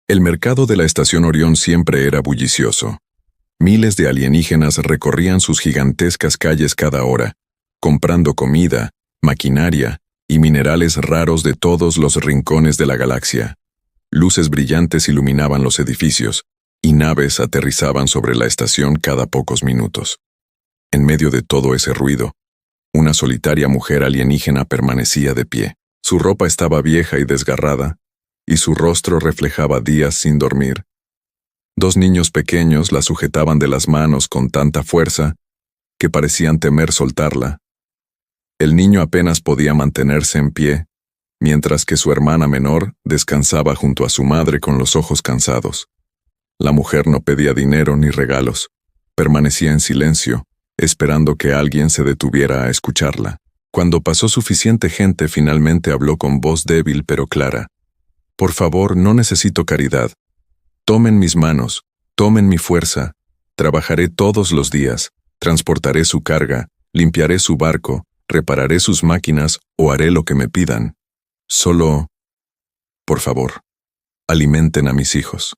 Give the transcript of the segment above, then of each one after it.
El mercado de la estación Orión siempre era bullicioso. Miles de alienígenas recorrían sus gigantescas calles cada hora, comprando comida, maquinaria y minerales raros de todos los rincones de la galaxia. Luces brillantes iluminaban los edificios, y naves aterrizaban sobre la estación cada pocos minutos. En medio de todo ese ruido, una solitaria mujer alienígena permanecía de pie. Su ropa estaba vieja y desgarrada, y su rostro reflejaba días sin dormir. Dos niños pequeños la sujetaban de las manos con tanta fuerza que parecían temer soltarla. El niño apenas podía mantenerse en pie, mientras que su hermana menor descansaba junto a su madre con los ojos cansados. La mujer no pedía dinero ni regalos, permanecía en silencio, esperando que alguien se detuviera a escucharla. Cuando pasó suficiente gente, finalmente habló con voz débil pero clara. «Por favor, no necesito caridad. Tomen mis manos, tomen mi fuerza. Trabajaré todos los días, transportaré su carga, limpiaré su barco, repararé sus máquinas o haré lo que me pidan. Solo, por favor, alimenten a mis hijos».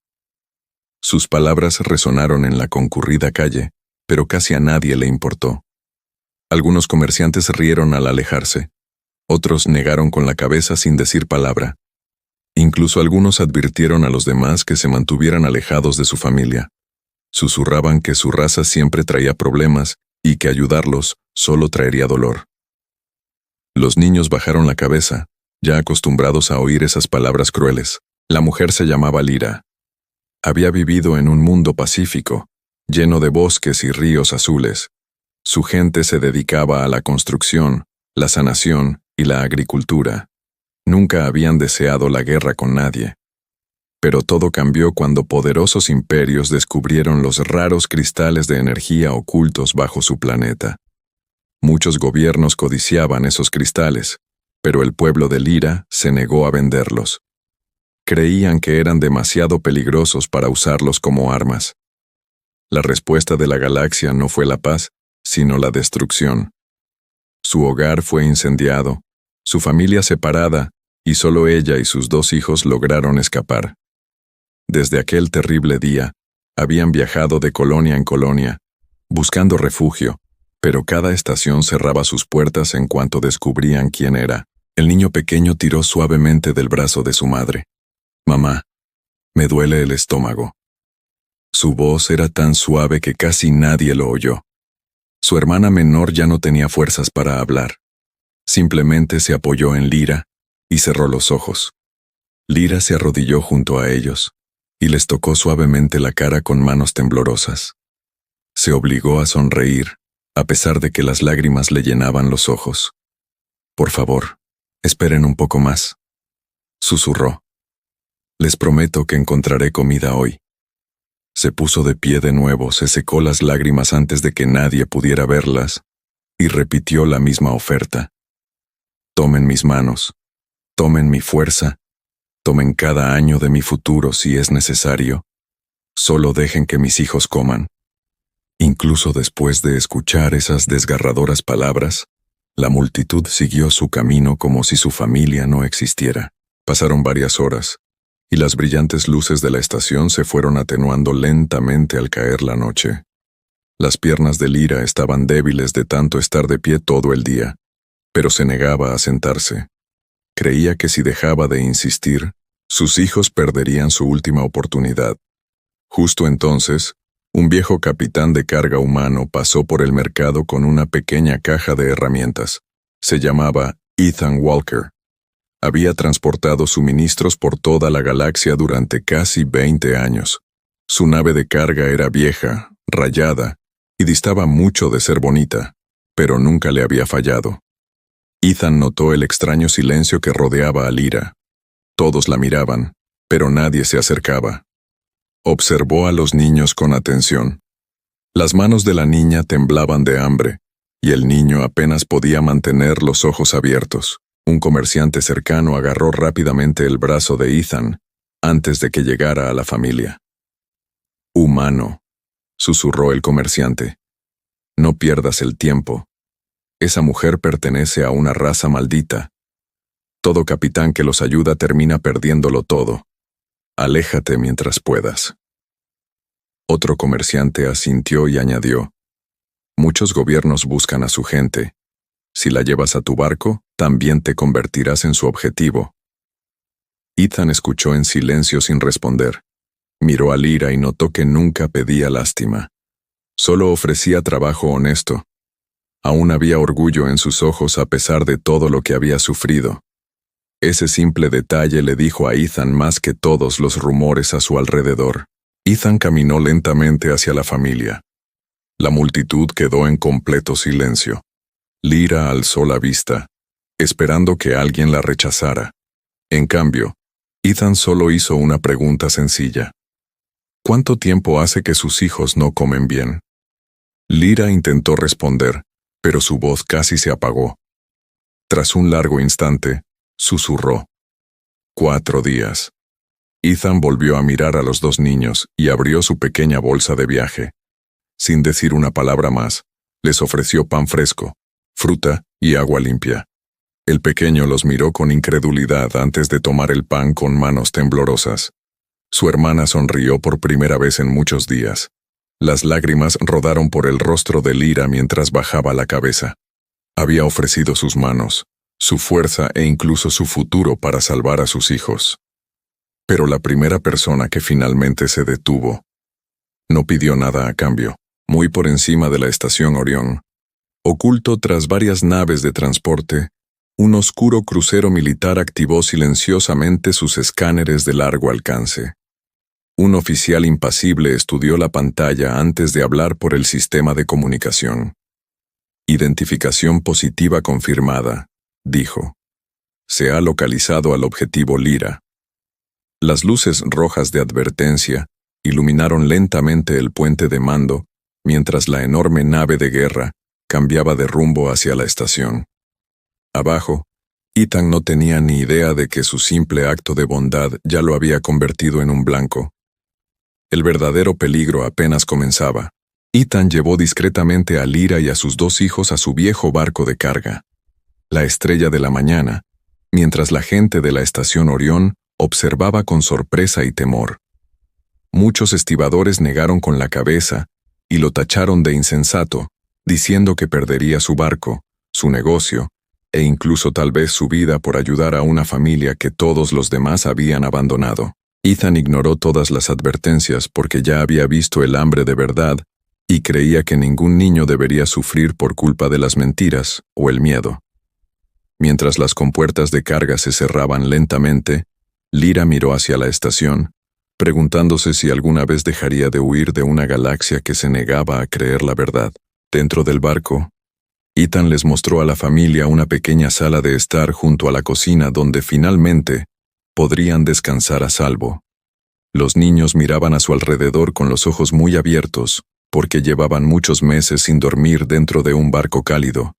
Sus palabras resonaron en la concurrida calle, pero casi a nadie le importó. Algunos comerciantes rieron al alejarse. Otros negaron con la cabeza sin decir palabra. Incluso algunos advirtieron a los demás que se mantuvieran alejados de su familia. Susurraban que su raza siempre traía problemas y que ayudarlos solo traería dolor. Los niños bajaron la cabeza, ya acostumbrados a oír esas palabras crueles. La mujer se llamaba Lyra. Había vivido en un mundo pacífico, lleno de bosques y ríos azules. Su gente se dedicaba a la construcción, la sanación y la agricultura. Nunca habían deseado la guerra con nadie. Pero todo cambió cuando poderosos imperios descubrieron los raros cristales de energía ocultos bajo su planeta. Muchos gobiernos codiciaban esos cristales, pero el pueblo de Lyra se negó a venderlos. Creían que eran demasiado peligrosos para usarlos como armas. La respuesta de la galaxia no fue la paz, sino la destrucción. Su hogar fue incendiado, su familia separada, y solo ella y sus dos hijos lograron escapar. Desde aquel terrible día, habían viajado de colonia en colonia, buscando refugio, pero cada estación cerraba sus puertas en cuanto descubrían quién era. El niño pequeño tiró suavemente del brazo de su madre. «Mamá, me duele el estómago». Su voz era tan suave que casi nadie lo oyó. Su hermana menor ya no tenía fuerzas para hablar. Simplemente se apoyó en Lyra y cerró los ojos. Lyra se arrodilló junto a ellos y les tocó suavemente la cara con manos temblorosas. Se obligó a sonreír, a pesar de que las lágrimas le llenaban los ojos. «Por favor, esperen un poco más», susurró. «Les prometo que encontraré comida hoy». Se puso de pie de nuevo, se secó las lágrimas antes de que nadie pudiera verlas y repitió la misma oferta. «Tomen mis manos, tomen mi fuerza, tomen cada año de mi futuro si es necesario. Solo dejen que mis hijos coman». Incluso después de escuchar esas desgarradoras palabras, la multitud siguió su camino como si su familia no existiera. Pasaron varias horas, y las brillantes luces de la estación se fueron atenuando lentamente al caer la noche. Las piernas de Lyra estaban débiles de tanto estar de pie todo el día, pero se negaba a sentarse. Creía que si dejaba de insistir, sus hijos perderían su última oportunidad. Justo entonces, un viejo capitán de carga humano pasó por el mercado con una pequeña caja de herramientas. Se llamaba Ethan Walker. Había transportado suministros por toda la galaxia durante casi 20 años. Su nave de carga era vieja, rayada, y distaba mucho de ser bonita, pero nunca le había fallado. Ethan notó el extraño silencio que rodeaba a Lyra. Todos la miraban, pero nadie se acercaba. Observó a los niños con atención. Las manos de la niña temblaban de hambre, y el niño apenas podía mantener los ojos abiertos. Un comerciante cercano agarró rápidamente el brazo de Ethan antes de que llegara a la familia. «Humano», susurró el comerciante. «No pierdas el tiempo. Esa mujer pertenece a una raza maldita. Todo capitán que los ayuda termina perdiéndolo todo. Aléjate mientras puedas. Otro comerciante asintió y añadió, muchos gobiernos buscan a su gente. Si la llevas a tu barco, también te convertirás en su objetivo. Ethan escuchó en silencio sin responder. Miró a Lyra y notó que nunca pedía lástima. Solo ofrecía trabajo honesto. Aún había orgullo en sus ojos a pesar de todo lo que había sufrido. Ese simple detalle le dijo a Ethan más que todos los rumores a su alrededor. Ethan caminó lentamente hacia la familia. La multitud quedó en completo silencio. Lyra alzó la vista, esperando que alguien la rechazara. En cambio, Ethan solo hizo una pregunta sencilla. ¿Cuánto tiempo hace que sus hijos no comen bien? Lyra intentó responder, pero su voz casi se apagó. Tras un largo instante, susurró. 4 días. Ethan volvió a mirar a los dos niños y abrió su pequeña bolsa de viaje. Sin decir una palabra más, les ofreció pan fresco, fruta y agua limpia. El pequeño los miró con incredulidad antes de tomar el pan con manos temblorosas. Su hermana sonrió por primera vez en muchos días. Las lágrimas rodaron por el rostro de Lyra mientras bajaba la cabeza. Había ofrecido sus manos, su fuerza e incluso su futuro para salvar a sus hijos. Pero la primera persona que finalmente se detuvo no pidió nada a cambio. Muy por encima de la estación Orión, oculto tras varias naves de transporte, un oscuro crucero militar activó silenciosamente sus escáneres de largo alcance. Un oficial impasible estudió la pantalla antes de hablar por el sistema de comunicación. Identificación positiva confirmada, dijo. Se ha localizado al objetivo Lyra. Las luces rojas de advertencia iluminaron lentamente el puente de mando mientras la enorme nave de guerra cambiaba de rumbo hacia la estación. Abajo, Ethan no tenía ni idea de que su simple acto de bondad ya lo había convertido en un blanco. El verdadero peligro apenas comenzaba. Ethan llevó discretamente a Lyra y a sus 2 hijos a su viejo barco de carga, la Estrella de la Mañana, mientras la gente de la estación Orión observaba con sorpresa y temor. Muchos estibadores negaron con la cabeza y lo tacharon de insensato, diciendo que perdería su barco, su negocio, e incluso tal vez su vida por ayudar a una familia que todos los demás habían abandonado. Ethan ignoró todas las advertencias porque ya había visto el hambre de verdad y creía que ningún niño debería sufrir por culpa de las mentiras o el miedo. Mientras las compuertas de carga se cerraban lentamente, Lyra miró hacia la estación, preguntándose si alguna vez dejaría de huir de una galaxia que se negaba a creer la verdad. Dentro del barco, Ethan les mostró a la familia una pequeña sala de estar junto a la cocina donde finalmente podrían descansar a salvo. Los niños miraban a su alrededor con los ojos muy abiertos, porque llevaban muchos meses sin dormir dentro de un barco cálido,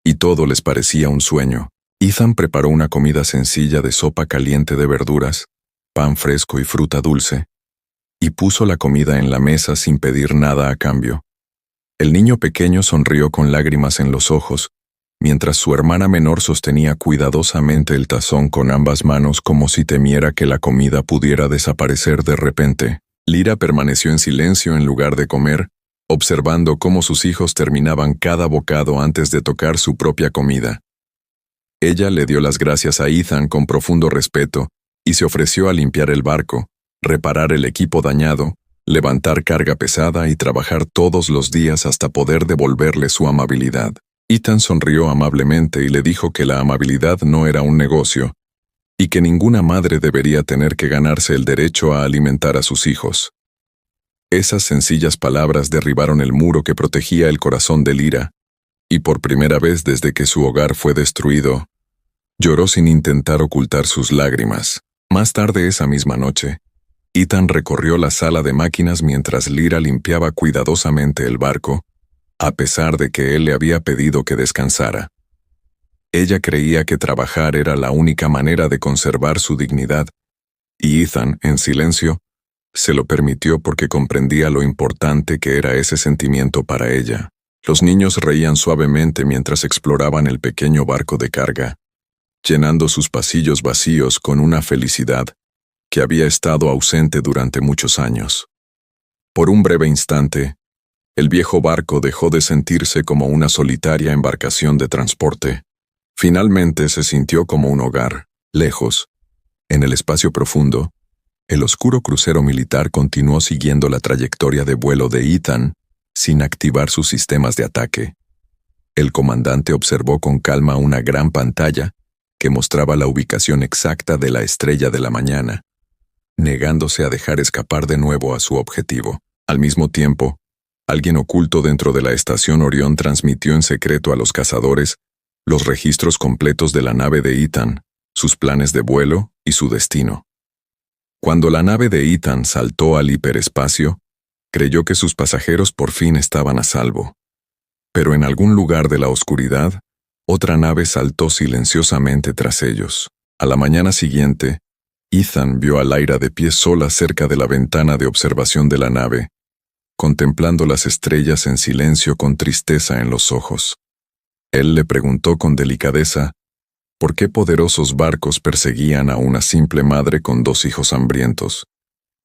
y todo les parecía un sueño. Ethan preparó una comida sencilla de sopa caliente de verduras, pan fresco y fruta dulce, y puso la comida en la mesa sin pedir nada a cambio. El niño pequeño sonrió con lágrimas en los ojos, mientras su hermana menor sostenía cuidadosamente el tazón con ambas manos como si temiera que la comida pudiera desaparecer de repente. Lyra permaneció en silencio en lugar de comer, observando cómo sus hijos terminaban cada bocado antes de tocar su propia comida. Ella le dio las gracias a Ethan con profundo respeto y se ofreció a limpiar el barco, reparar el equipo dañado, levantar carga pesada y trabajar todos los días hasta poder devolverle su amabilidad. Ethan sonrió amablemente y le dijo que la amabilidad no era un negocio, y que ninguna madre debería tener que ganarse el derecho a alimentar a sus hijos. Esas sencillas palabras derribaron el muro que protegía el corazón de Lyra, y por primera vez desde que su hogar fue destruido, lloró sin intentar ocultar sus lágrimas. Más tarde esa misma noche, Ethan recorrió la sala de máquinas mientras Lyra limpiaba cuidadosamente el barco, a pesar de que él le había pedido que descansara. Ella creía que trabajar era la única manera de conservar su dignidad, y Ethan, en silencio, se lo permitió porque comprendía lo importante que era ese sentimiento para ella. Los niños reían suavemente mientras exploraban el pequeño barco de carga, llenando sus pasillos vacíos con una felicidad que había estado ausente durante muchos años. Por un breve instante, el viejo barco dejó de sentirse como una solitaria embarcación de transporte. Finalmente se sintió como un hogar, lejos. En el espacio profundo, el oscuro crucero militar continuó siguiendo la trayectoria de vuelo de Ethan, sin activar sus sistemas de ataque. El comandante observó con calma una gran pantalla que mostraba la ubicación exacta de la estrella de la mañana, negándose a dejar escapar de nuevo a su objetivo. Al mismo tiempo, alguien oculto dentro de la estación Orión transmitió en secreto a los cazadores los registros completos de la nave de Ethan, sus planes de vuelo y su destino. Cuando la nave de Ethan saltó al hiperespacio, creyó que sus pasajeros por fin estaban a salvo. Pero en algún lugar de la oscuridad, otra nave saltó silenciosamente tras ellos. A la mañana siguiente, Ethan vio a Lyra de pie sola cerca de la ventana de observación de la nave, contemplando las estrellas en silencio con tristeza en los ojos. Él le preguntó con delicadeza por qué poderosos barcos perseguían a una simple madre con 2 hijos hambrientos.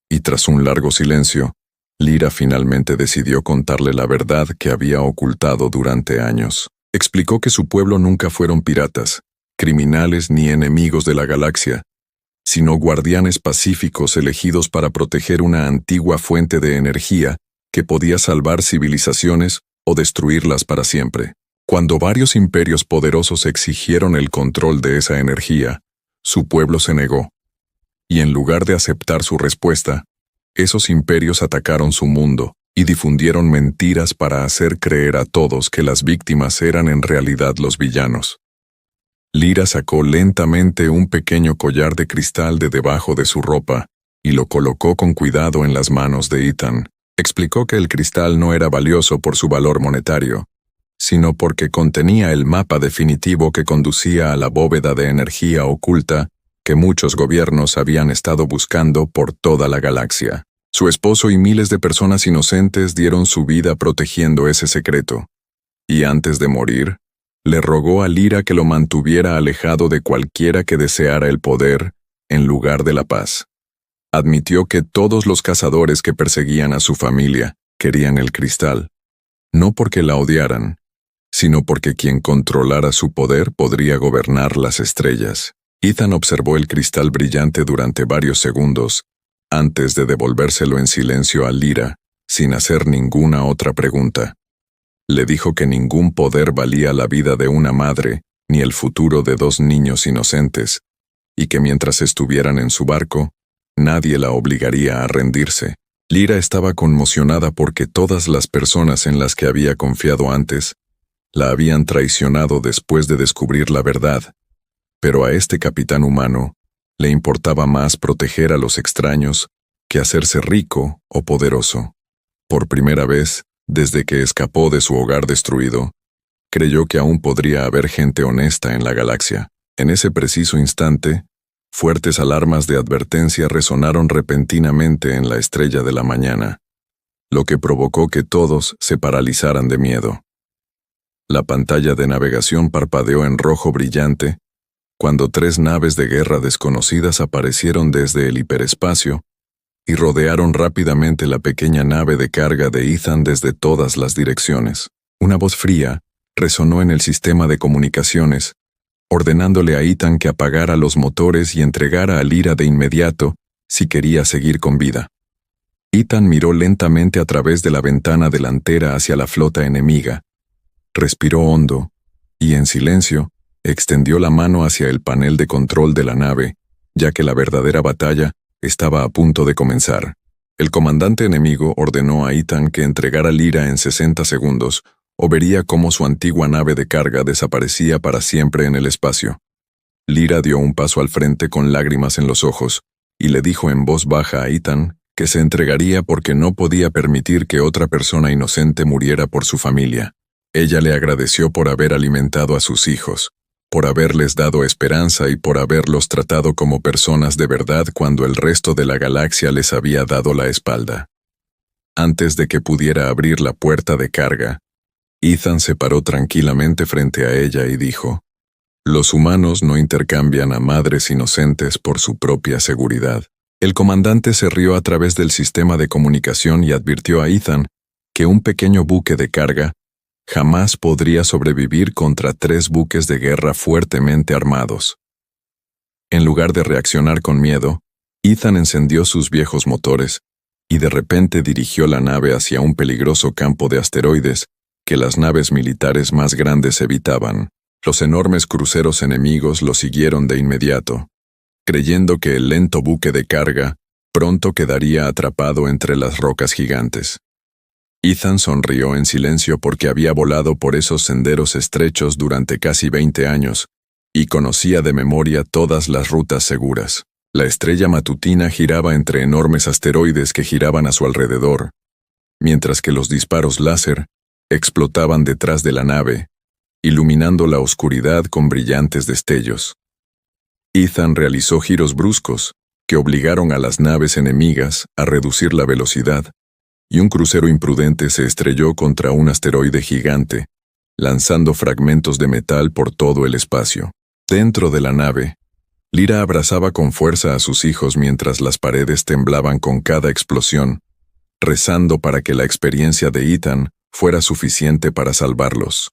Y tras un largo silencio, Lyra finalmente decidió contarle la verdad que había ocultado durante años. Explicó que su pueblo nunca fueron piratas, criminales ni enemigos de la galaxia, sino guardianes pacíficos elegidos para proteger una antigua fuente de energía que podía salvar civilizaciones o destruirlas para siempre. Cuando varios imperios poderosos exigieron el control de esa energía, su pueblo se negó. Y en lugar de aceptar su respuesta, esos imperios atacaron su mundo y difundieron mentiras para hacer creer a todos que las víctimas eran en realidad los villanos. Lyra sacó lentamente un pequeño collar de cristal de debajo de su ropa y lo colocó con cuidado en las manos de Ethan. Explicó que el cristal no era valioso por su valor monetario, sino porque contenía el mapa definitivo que conducía a la bóveda de energía oculta que muchos gobiernos habían estado buscando por toda la galaxia. Su esposo y miles de personas inocentes dieron su vida protegiendo ese secreto. Y antes de morir, le rogó a Lyra que lo mantuviera alejado de cualquiera que deseara el poder en lugar de la paz. Admitió que todos los cazadores que perseguían a su familia querían el cristal, no porque la odiaran, sino porque quien controlara su poder podría gobernar las estrellas. Ethan observó el cristal brillante durante varios segundos, antes de devolvérselo en silencio a Lyra, sin hacer ninguna otra pregunta. Le dijo que ningún poder valía la vida de una madre, ni el futuro de 2 niños inocentes, y que mientras estuvieran en su barco, nadie la obligaría a rendirse. Lyra estaba conmocionada porque todas las personas en las que había confiado antes la habían traicionado después de descubrir la verdad, pero a este capitán humano le importaba más proteger a los extraños que hacerse rico o poderoso. Por primera vez, desde que escapó de su hogar destruido, creyó que aún podría haber gente honesta en la galaxia. En ese preciso instante, fuertes alarmas de advertencia resonaron repentinamente en la estrella de la mañana, lo que provocó que todos se paralizaran de miedo. La pantalla de navegación parpadeó en rojo brillante cuando 3 naves de guerra desconocidas aparecieron desde el hiperespacio y rodearon rápidamente la pequeña nave de carga de Ethan desde todas las direcciones. Una voz fría resonó en el sistema de comunicaciones, ordenándole a Ethan que apagara los motores y entregara a Lyra de inmediato si quería seguir con vida. Ethan miró lentamente a través de la ventana delantera hacia la flota enemiga, respiró hondo y, en silencio, extendió la mano hacia el panel de control de la nave, ya que la verdadera batalla estaba a punto de comenzar. El comandante enemigo ordenó a Ethan que entregara Lyra en 60 segundos, o vería cómo su antigua nave de carga desaparecía para siempre en el espacio. Lyra dio un paso al frente con lágrimas en los ojos, y le dijo en voz baja a Ethan que se entregaría porque no podía permitir que otra persona inocente muriera por su familia. Ella le agradeció por haber alimentado a sus hijos, por haberles dado esperanza y por haberlos tratado como personas de verdad cuando el resto de la galaxia les había dado la espalda. Antes de que pudiera abrir la puerta de carga, Ethan se paró tranquilamente frente a ella y dijo: «Los humanos no intercambian a madres inocentes por su propia seguridad». El comandante se rió a través del sistema de comunicación y advirtió a Ethan que un pequeño buque de carga jamás podría sobrevivir contra 3 buques de guerra fuertemente armados. En lugar de reaccionar con miedo, Ethan encendió sus viejos motores y de repente dirigió la nave hacia un peligroso campo de asteroides que las naves militares más grandes evitaban. Los enormes cruceros enemigos lo siguieron de inmediato, creyendo que el lento buque de carga pronto quedaría atrapado entre las rocas gigantes. Ethan sonrió en silencio porque había volado por esos senderos estrechos durante casi 20 años y conocía de memoria todas las rutas seguras. La estrella matutina giraba entre enormes asteroides que giraban a su alrededor, mientras que los disparos láser explotaban detrás de la nave, iluminando la oscuridad con brillantes destellos. Ethan realizó giros bruscos que obligaron a las naves enemigas a reducir la velocidad, y un crucero imprudente se estrelló contra un asteroide gigante, lanzando fragmentos de metal por todo el espacio. Dentro de la nave, Lyra abrazaba con fuerza a sus hijos mientras las paredes temblaban con cada explosión, rezando para que la experiencia de Ethan fuera suficiente para salvarlos.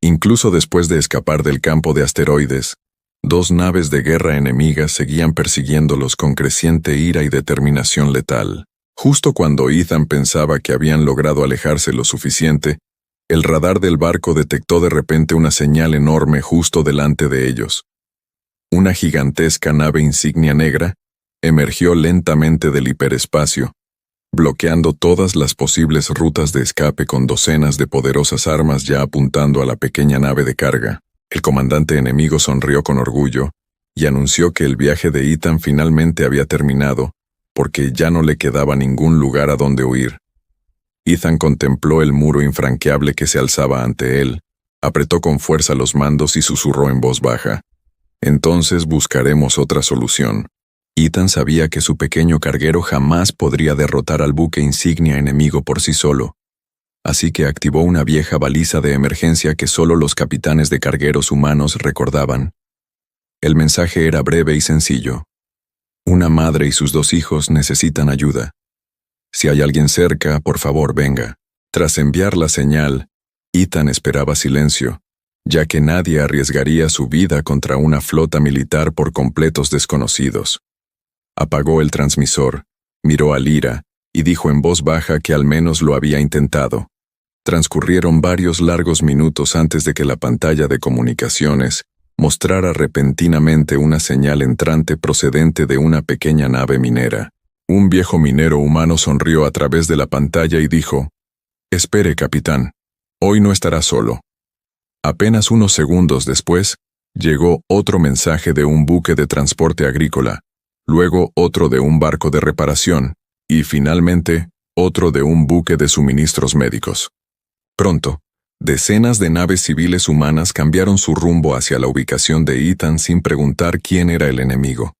Incluso después de escapar del campo de asteroides, 2 naves de guerra enemigas seguían persiguiéndolos con creciente ira y determinación letal. Justo cuando Ethan pensaba que habían logrado alejarse lo suficiente, el radar del barco detectó de repente una señal enorme justo delante de ellos. Una gigantesca nave insignia negra emergió lentamente del hiperespacio, bloqueando todas las posibles rutas de escape con docenas de poderosas armas ya apuntando a la pequeña nave de carga. El comandante enemigo sonrió con orgullo y anunció que el viaje de Ethan finalmente había terminado, porque ya no le quedaba ningún lugar a donde huir. Ethan contempló el muro infranqueable que se alzaba ante él, apretó con fuerza los mandos y susurró en voz baja: «Entonces buscaremos otra solución». Ethan sabía que su pequeño carguero jamás podría derrotar al buque insignia enemigo por sí solo, así que activó una vieja baliza de emergencia que solo los capitanes de cargueros humanos recordaban. El mensaje era breve y sencillo: una madre y sus 2 hijos necesitan ayuda. Si hay alguien cerca, por favor, venga. Tras enviar la señal, Ethan esperaba silencio, ya que nadie arriesgaría su vida contra una flota militar por completos desconocidos. Apagó el transmisor, miró a Lyra y dijo en voz baja que al menos lo había intentado. Transcurrieron varios largos minutos antes de que la pantalla de comunicaciones mostrara repentinamente una señal entrante procedente de una pequeña nave minera. Un viejo minero humano sonrió a través de la pantalla y dijo: «Espere, capitán, hoy no estará solo». Apenas unos segundos después, llegó otro mensaje de un buque de transporte agrícola, luego otro de un barco de reparación, y finalmente, otro de un buque de suministros médicos. Pronto, decenas de naves civiles humanas cambiaron su rumbo hacia la ubicación de Ethan sin preguntar quién era el enemigo.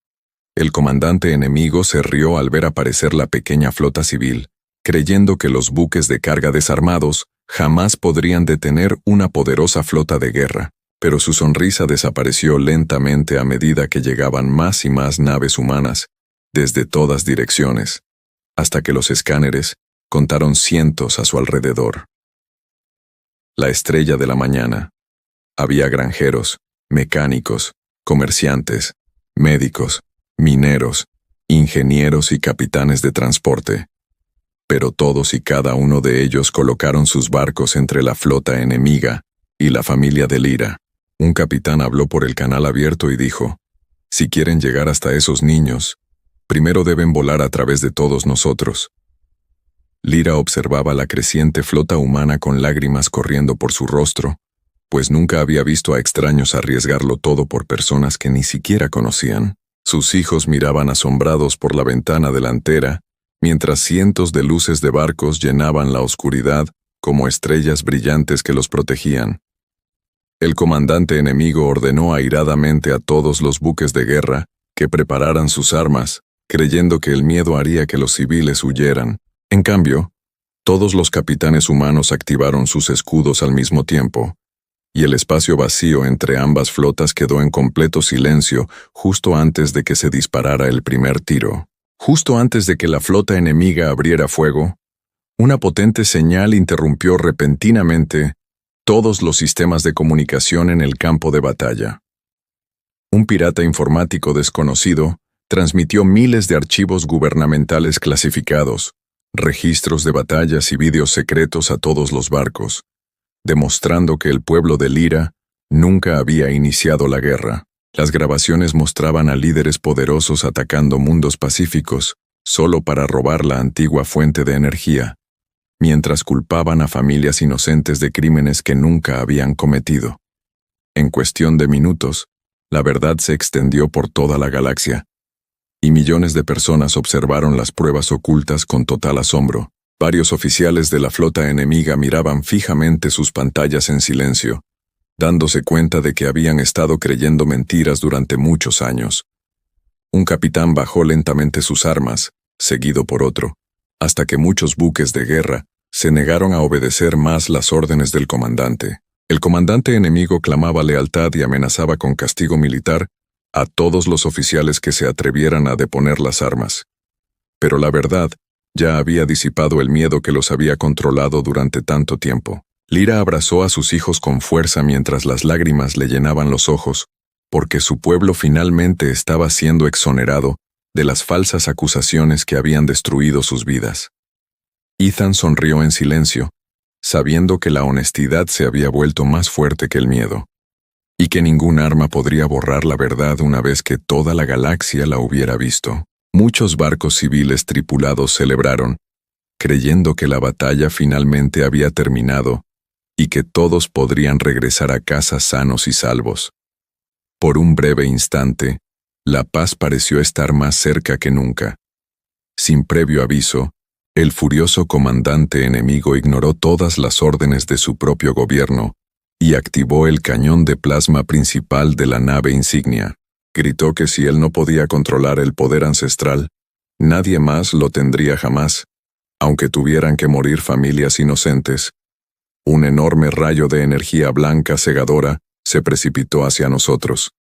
El comandante enemigo se rió al ver aparecer la pequeña flota civil, creyendo que los buques de carga desarmados jamás podrían detener una poderosa flota de guerra, pero su sonrisa desapareció lentamente a medida que llegaban más y más naves humanas, desde todas direcciones, hasta que los escáneres contaron cientos a su alrededor. La estrella de la mañana. Había granjeros, mecánicos, comerciantes, médicos, mineros, ingenieros y capitanes de transporte. Pero todos y cada uno de ellos colocaron sus barcos entre la flota enemiga y la familia de Lyra. Un capitán habló por el canal abierto y dijo: «Si quieren llegar hasta esos niños, primero deben volar a través de todos nosotros». Lyra observaba la creciente flota humana con lágrimas corriendo por su rostro, pues nunca había visto a extraños arriesgarlo todo por personas que ni siquiera conocían. Sus hijos miraban asombrados por la ventana delantera, mientras cientos de luces de barcos llenaban la oscuridad como estrellas brillantes que los protegían. El comandante enemigo ordenó airadamente a todos los buques de guerra que prepararan sus armas, creyendo que el miedo haría que los civiles huyeran. En cambio, todos los capitanes humanos activaron sus escudos al mismo tiempo, y el espacio vacío entre ambas flotas quedó en completo silencio justo antes de que se disparara el primer tiro. Justo antes de que la flota enemiga abriera fuego, una potente señal interrumpió repentinamente todos los sistemas de comunicación en el campo de batalla. Un pirata informático desconocido transmitió miles de archivos gubernamentales clasificados, registros de batallas y vídeos secretos a todos los barcos, demostrando que el pueblo de Lyra nunca había iniciado la guerra. Las grabaciones mostraban a líderes poderosos atacando mundos pacíficos solo para robar la antigua fuente de energía, mientras culpaban a familias inocentes de crímenes que nunca habían cometido. En cuestión de minutos, la verdad se extendió por toda la galaxia, y millones de personas observaron las pruebas ocultas con total asombro. Varios oficiales de la flota enemiga miraban fijamente sus pantallas en silencio, dándose cuenta de que habían estado creyendo mentiras durante muchos años. Un capitán bajó lentamente sus armas, seguido por otro, hasta que muchos buques de guerra se negaron a obedecer más las órdenes del comandante. El comandante enemigo clamaba lealtad y amenazaba con castigo militar a todos los oficiales que se atrevieran a deponer las armas. Pero la verdad ya había disipado el miedo que los había controlado durante tanto tiempo. Lyra abrazó a sus hijos con fuerza mientras las lágrimas le llenaban los ojos, porque su pueblo finalmente estaba siendo exonerado de las falsas acusaciones que habían destruido sus vidas. Ethan sonrió en silencio, sabiendo que la honestidad se había vuelto más fuerte que el miedo, y que ningún arma podría borrar la verdad una vez que toda la galaxia la hubiera visto. Muchos barcos civiles tripulados celebraron, creyendo que la batalla finalmente había terminado y que todos podrían regresar a casa sanos y salvos. Por un breve instante, la paz pareció estar más cerca que nunca. Sin previo aviso, el furioso comandante enemigo ignoró todas las órdenes de su propio gobierno y activó el cañón de plasma principal de la nave insignia. Gritó que si él no podía controlar el poder ancestral, nadie más lo tendría jamás, aunque tuvieran que morir familias inocentes. Un enorme rayo de energía blanca cegadora se precipitó hacia nosotros.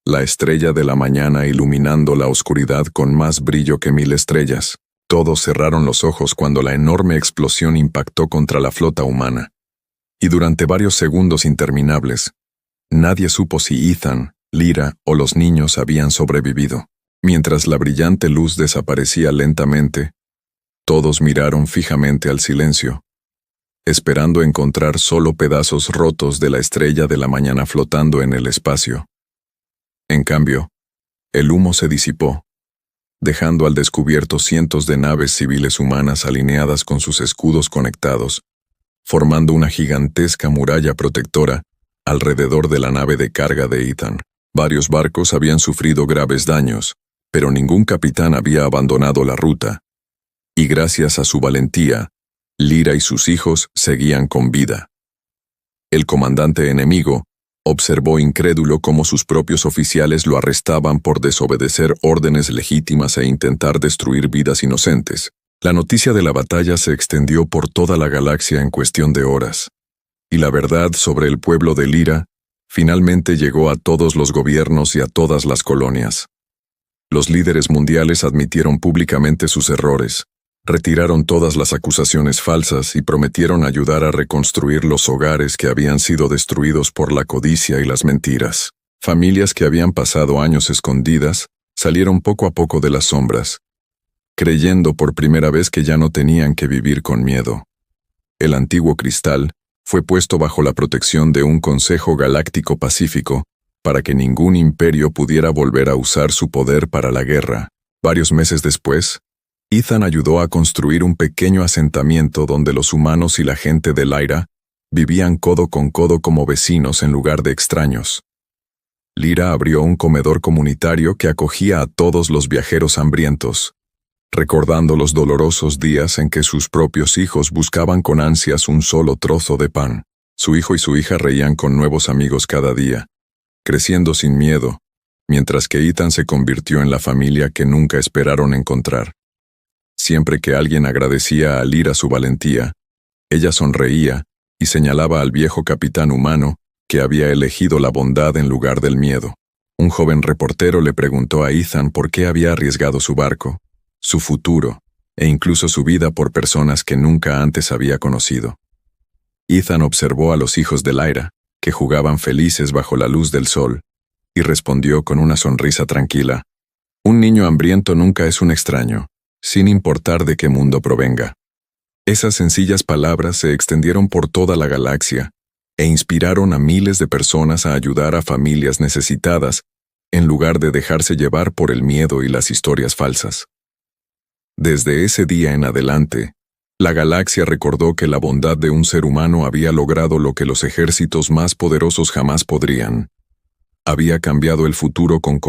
La estrella de la mañana iluminando la oscuridad con más brillo que 1000 estrellas. Todos cerraron los ojos cuando la enorme explosión impactó contra la flota humana. Y durante varios segundos interminables, nadie supo si Ethan, Lyra o los niños habían sobrevivido. Mientras la brillante luz desaparecía lentamente, todos miraron fijamente al silencio, esperando encontrar solo pedazos rotos de la estrella de la mañana flotando en el espacio. En cambio, el humo se disipó, dejando al descubierto cientos de naves civiles humanas alineadas con sus escudos conectados, formando una gigantesca muralla protectora alrededor de la nave de carga de Ethan. Varios barcos habían sufrido graves daños, pero ningún capitán había abandonado la ruta, y gracias a su valentía, Lyra y sus hijos seguían con vida. El comandante enemigo observó incrédulo cómo sus propios oficiales lo arrestaban por desobedecer órdenes legítimas e intentar destruir vidas inocentes. La noticia de la batalla se extendió por toda la galaxia en cuestión de horas, y la verdad sobre el pueblo de Lyra finalmente llegó a todos los gobiernos y a todas las colonias. Los líderes mundiales admitieron públicamente sus errores, retiraron todas las acusaciones falsas y prometieron ayudar a reconstruir los hogares que habían sido destruidos por la codicia y las mentiras. Familias que habían pasado años escondidas salieron poco a poco de las sombras, creyendo por primera vez que ya no tenían que vivir con miedo. El antiguo cristal fue puesto bajo la protección de un Consejo Galáctico Pacífico para que ningún imperio pudiera volver a usar su poder para la guerra. Varios meses después, Ethan ayudó a construir un pequeño asentamiento donde los humanos y la gente de Lyra vivían codo con codo como vecinos en lugar de extraños. Lyra abrió un comedor comunitario que acogía a todos los viajeros hambrientos, recordando los dolorosos días en que sus propios hijos buscaban con ansias un solo trozo de pan. Su hijo y su hija reían con nuevos amigos cada día, creciendo sin miedo, mientras que Ethan se convirtió en la familia que nunca esperaron encontrar. Siempre que alguien agradecía a Lyra su valentía, ella sonreía y señalaba al viejo capitán humano que había elegido la bondad en lugar del miedo. Un joven reportero le preguntó a Ethan por qué había arriesgado su barco, su futuro, e incluso su vida por personas que nunca antes había conocido. Ethan observó a los hijos de Lyra, que jugaban felices bajo la luz del sol, y respondió con una sonrisa tranquila: un niño hambriento nunca es un extraño, sin importar de qué mundo provenga. Esas sencillas palabras se extendieron por toda la galaxia e inspiraron a miles de personas a ayudar a familias necesitadas, en lugar de dejarse llevar por el miedo y las historias falsas. Desde ese día en adelante, la galaxia recordó que la bondad de un ser humano había logrado lo que los ejércitos más poderosos jamás podrían. Había cambiado el futuro con